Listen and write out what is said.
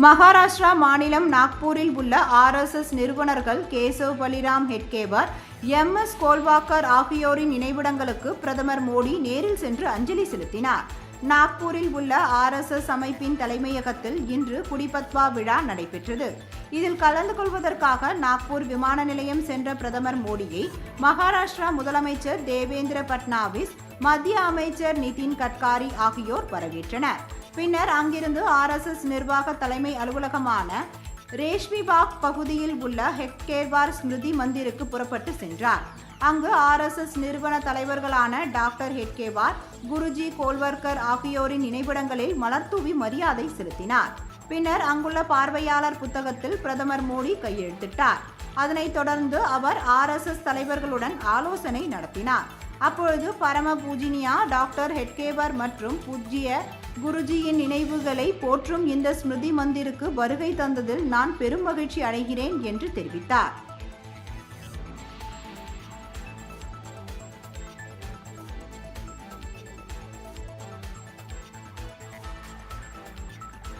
மகாராஷ்டிரா மாநிலம் நாக்பூரில் உள்ள RSS நிறுவனர்கள் கேசவ் பலிராம் ஹெட்கேவர், MS கோல்வாக்கர் ஆகியோரின் நினைவிடங்களுக்கு பிரதமர் மோடி நேரில் சென்று அஞ்சலி செலுத்தினார். நாக்பூரில் உள்ள RSS அமைப்பின் தலைமையகத்தில் இன்று குடிபத்வா விழா நடைபெற்றது. இதில் கலந்து கொள்வதற்காக நாக்பூர் விமான நிலையம் சென்ற பிரதமர் மோடியை மகாராஷ்டிரா முதலமைச்சர் தேவேந்திர பட்னாவிஸ், மத்திய அமைச்சர் நிதின் கட்காரி ஆகியோர் வரவேற்றனர். பின்னர் அங்கிருந்து RSS நிர்வாக தலைமை அலுவலகமான ரேஷ்மிபாக் பகுதியில் உள்ள ஹெட்கேவார் ஸ்மிருதி மந்திருக்கு புறப்பட்டு சென்றார். அங்கு RSS நிறுவன தலைவர்களான டாக்டர் ஹெட்கேவார், குருஜி கோல்வர்கர் ஆகியோரின் நினைவிடங்களில் மலர்தூவி மரியாதை செலுத்தினார். பின்னர் அங்குள்ள பார்வையாளர் புத்தகத்தில் பிரதமர் மோடி கையெழுத்திட்டார். அதனைத் தொடர்ந்து அவர் RSS தலைவர்களுடன் ஆலோசனை நடத்தினார். அப்பொழுது பரம பூஜ்னியா டாக்டர் ஹெட்கேவர் மற்றும் பூஜ்ய குருஜியின் நினைவுகளை போற்றும் இந்த ஸ்மிருதி மந்திருக்கு வருகை தந்ததில் நான் பெரும் மகிழ்ச்சி அடைகிறேன் என்று தெரிவித்தார்.